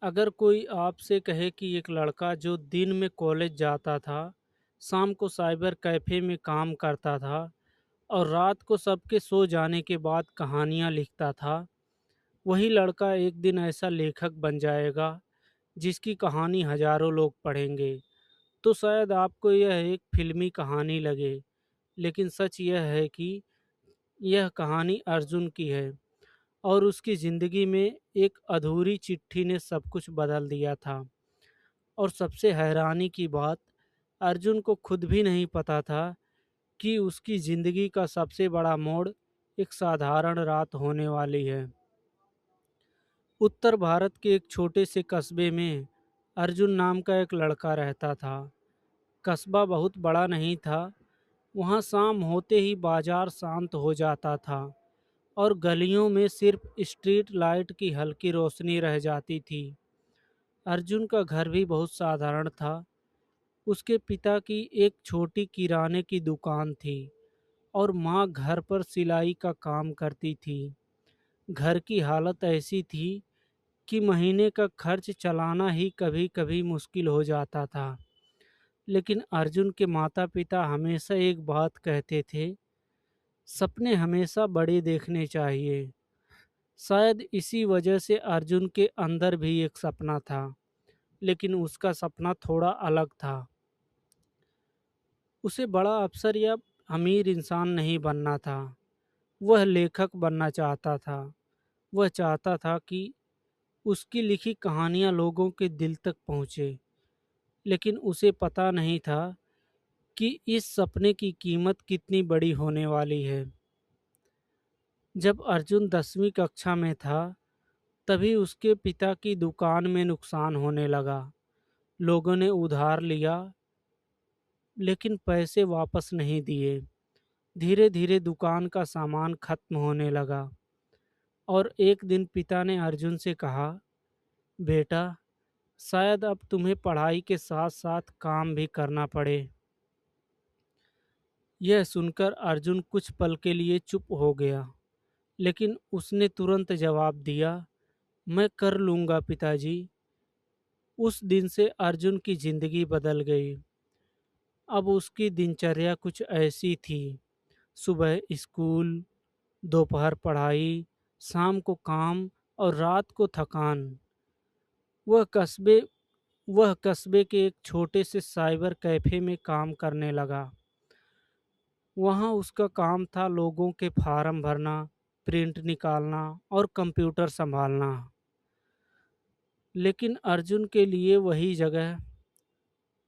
अगर कोई आपसे कहे कि एक लड़का जो दिन में कॉलेज जाता था, शाम को साइबर कैफ़े में काम करता था और रात को सबके सो जाने के बाद कहानियाँ लिखता था, वही लड़का एक दिन ऐसा लेखक बन जाएगा जिसकी कहानी हज़ारों लोग पढ़ेंगे। तो शायद आपको यह एक फ़िल्मी कहानी लगे, लेकिन सच यह है कि यह कहानी अर्जुन की है और उसकी ज़िंदगी में एक अधूरी चिट्ठी ने सब कुछ बदल दिया था। और सबसे हैरानी की बात, अर्जुन को खुद भी नहीं पता था कि उसकी ज़िंदगी का सबसे बड़ा मोड़ एक साधारण रात होने वाली है। उत्तर भारत के एक छोटे से कस्बे में अर्जुन नाम का एक लड़का रहता था। कस्बा बहुत बड़ा नहीं था। वहाँ शाम होते ही बाजार शांत हो जाता था और गलियों में सिर्फ स्ट्रीट लाइट की हल्की रोशनी रह जाती थी। अर्जुन का घर भी बहुत साधारण था। उसके पिता की एक छोटी किराने की दुकान थी और माँ घर पर सिलाई का काम करती थी। घर की हालत ऐसी थी कि महीने का खर्च चलाना ही कभी-कभी मुश्किल हो जाता था। लेकिन अर्जुन के माता-पिता हमेशा एक बात कहते थे, सपने हमेशा बड़े देखने चाहिए। शायद इसी वजह से अर्जुन के अंदर भी एक सपना था, लेकिन उसका सपना थोड़ा अलग था। उसे बड़ा अफ़सर या अमीर इंसान नहीं बनना था, वह लेखक बनना चाहता था। वह चाहता था कि उसकी लिखी कहानियाँ लोगों के दिल तक पहुँचे, लेकिन उसे पता नहीं था कि इस सपने की कीमत कितनी बड़ी होने वाली है। जब अर्जुन 10वीं कक्षा में था, तभी उसके पिता की दुकान में नुकसान होने लगा। लोगों ने उधार लिया, लेकिन पैसे वापस नहीं दिए। धीरे-धीरे दुकान का सामान खत्म होने लगा और एक दिन पिता ने अर्जुन से कहा, बेटा, शायद अब तुम्हें पढ़ाई के साथ-साथ काम भी करना पड़े। यह सुनकर अर्जुन कुछ पल के लिए चुप हो गया, लेकिन उसने तुरंत जवाब दिया, मैं कर लूँगा पिताजी। उस दिन से अर्जुन की ज़िंदगी बदल गई। अब उसकी दिनचर्या कुछ ऐसी थी, सुबह स्कूल, दोपहर पढ़ाई, शाम को काम और रात को थकान। वह कस्बे वह कस्बे के एक छोटे से साइबर कैफ़े में काम करने लगा। वहाँ उसका काम था लोगों के फार्म भरना, प्रिंट निकालना और कंप्यूटर सँभालना। लेकिन अर्जुन के लिए वही जगह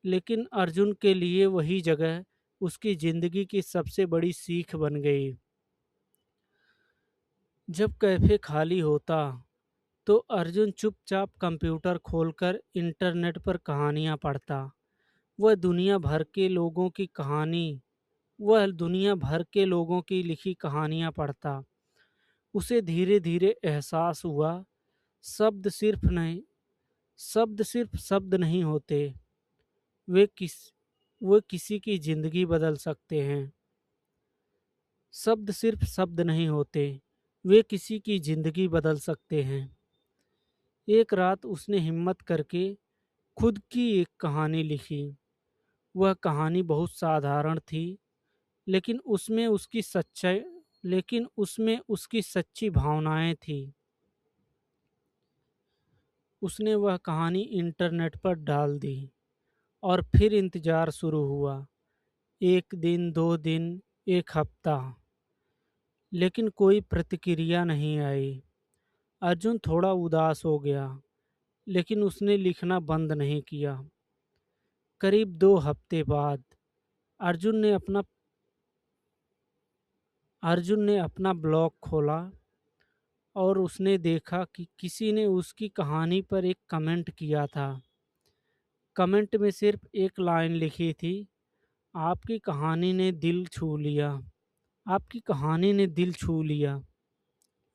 लेकिन अर्जुन के लिए वही जगह उसकी ज़िंदगी की सबसे बड़ी सीख बन गई। जब कैफ़े खाली होता, तो अर्जुन चुपचाप कंप्यूटर खोलकर इंटरनेट पर कहानियाँ पढ़ता। वह दुनिया भर के लोगों की कहानी वह दुनिया भर के लोगों की लिखी कहानियाँ पढ़ता। उसे धीरे-धीरे एहसास हुआ, शब्द सिर्फ नहीं शब्द नहीं होते, वे किस वे किसी की ज़िंदगी बदल सकते हैं। शब्द सिर्फ शब्द नहीं होते, वे किसी की ज़िंदगी बदल सकते हैं। एक रात उसने हिम्मत करके खुद की एक कहानी लिखी। वह कहानी बहुत साधारण थी, लेकिन उसमें उसकी सच्ची भावनाएँ थीं। उसने वह कहानी इंटरनेट पर डाल दी और फिर इंतज़ार शुरू हुआ। 1 दिन, 2 दिन, 1 हफ्ता, लेकिन कोई प्रतिक्रिया नहीं आई। अर्जुन थोड़ा उदास हो गया, लेकिन उसने लिखना बंद नहीं किया। करीब 2 हफ्ते बाद अर्जुन ने अपना अर्जुन ने अपना ब्लॉग खोला और उसने देखा कि किसी ने उसकी कहानी पर एक कमेंट किया था। कमेंट में सिर्फ एक लाइन लिखी थी, आपकी कहानी ने दिल छू लिया। आपकी कहानी ने दिल छू लिया।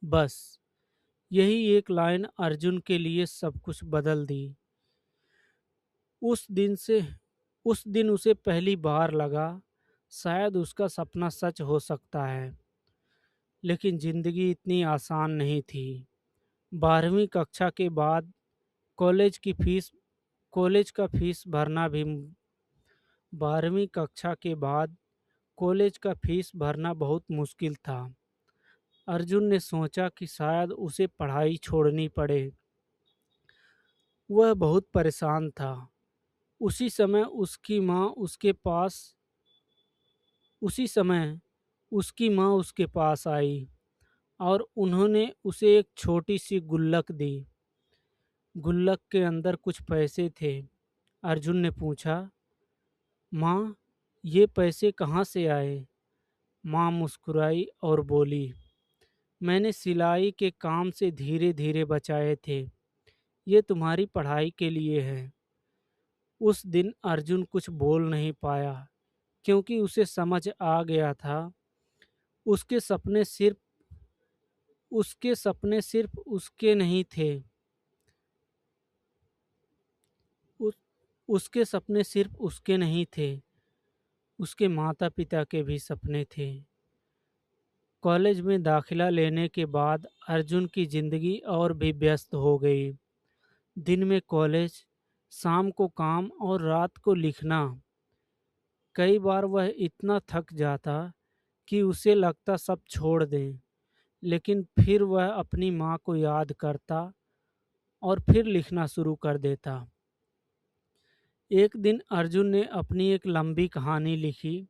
बस यही एक लाइन अर्जुन के लिए सब कुछ बदल दी। उस दिन से उस दिन उसे पहली बार लगा, शायद उसका सपना सच हो सकता है। लेकिन ज़िंदगी इतनी आसान नहीं थी। 12वीं कक्षा के बाद कॉलेज की फीस कॉलेज का फीस भरना भी 12वीं कक्षा के बाद कॉलेज का फीस भरना बहुत मुश्किल था। अर्जुन ने सोचा कि शायद उसे पढ़ाई छोड़नी पड़े। वह बहुत परेशान था। उसी समय उसकी माँ उसके पास उसी समय उसकी माँ उसके पास आई और उन्होंने उसे एक छोटी सी गुल्लक दी। गुल्लक के अंदर कुछ पैसे थे। अर्जुन ने पूछा, माँ, ये पैसे कहाँ से आए? माँ मुस्कुराई और बोली, मैंने सिलाई के काम से धीरे धीरे बचाए थे। ये तुम्हारी पढ़ाई के लिए है। उस दिन अर्जुन कुछ बोल नहीं पाया, क्योंकि उसे समझ आ गया था उसके सपने सिर्फ उसके नहीं थे। उस, उसके सपने सिर्फ उसके नहीं थे, उसके माता पिता के भी सपने थे। कॉलेज में दाखिला लेने के बाद अर्जुन की जिंदगी और भी व्यस्त हो गई। दिन में कॉलेज, शाम को काम और रात को लिखना। कई बार वह इतना थक जाता कि उसे लगता सब छोड़ दें, लेकिन फिर वह अपनी माँ को याद करता और फिर लिखना शुरू कर देता। एक दिन अर्जुन ने अपनी एक लंबी कहानी लिखी,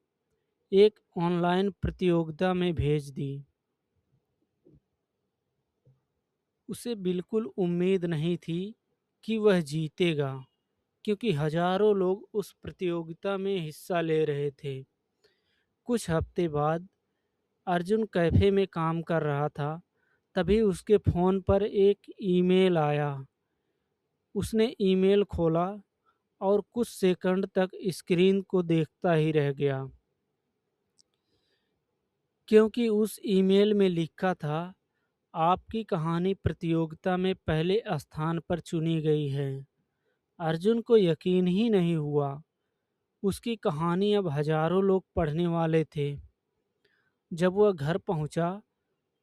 एक ऑनलाइन प्रतियोगिता में भेज दी। उसे बिल्कुल उम्मीद नहीं थी कि वह जीतेगा, क्योंकि हजारों लोग उस प्रतियोगिता में हिस्सा ले रहे थे। कुछ हफ्ते बाद अर्जुन कैफे में काम कर रहा था। तभी उसके फ़ोन पर एक ईमेल आया। उसने ईमेल खोला और कुछ सेकंड तक स्क्रीन को देखता ही रह गया, क्योंकि उस ईमेल में लिखा था, आपकी कहानी प्रतियोगिता में पहले स्थान पर चुनी गई है। अर्जुन को यकीन ही नहीं हुआ। उसकी कहानी अब हजारों लोग पढ़ने वाले थे। जब वह घर पहुंचा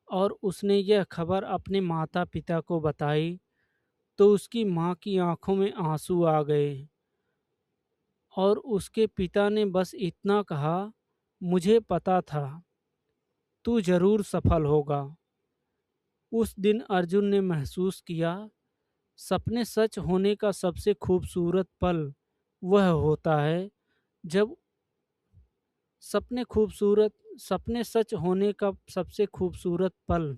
और उसने यह खबर अपने माता पिता को बताई, तो उसकी माँ की आंखों में आंसू आ गए और उसके पिता ने बस इतना कहा, मुझे पता था तू जरूर सफल होगा। उस दिन अर्जुन ने महसूस किया, सपने सच होने का सबसे खूबसूरत पल वह होता है जब सपने खूबसूरत सपने सच होने का सबसे खूबसूरत पल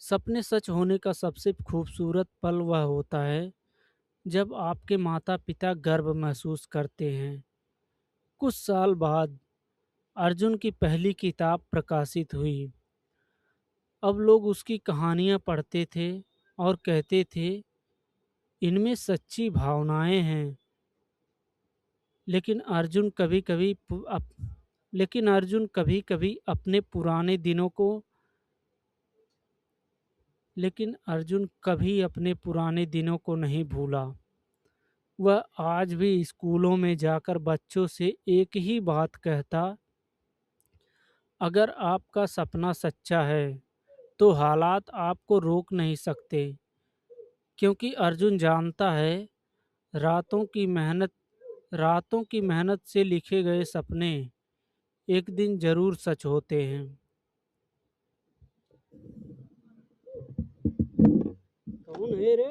सपने सच होने का सबसे खूबसूरत पल वह होता है जब आपके माता पिता गर्व महसूस करते हैं। कुछ साल बाद अर्जुन की पहली किताब प्रकाशित हुई। अब लोग उसकी कहानियाँ पढ़ते थे और कहते थे, इनमें सच्ची भावनाएं हैं। लेकिन अर्जुन कभी कभी लेकिन अर्जुन कभी कभी अपने पुराने दिनों को लेकिन अर्जुन कभी अपने पुराने दिनों को नहीं भूला। वह आज भी स्कूलों में जाकर बच्चों से एक ही बात कहता, अगर आपका सपना सच्चा है तो हालात आपको रोक नहीं सकते, क्योंकि अर्जुन जानता है रातों की मेहनत रातों की मेहनत से लिखे गए सपने एक दिन जरूर सच होते हैं। कौन है रे?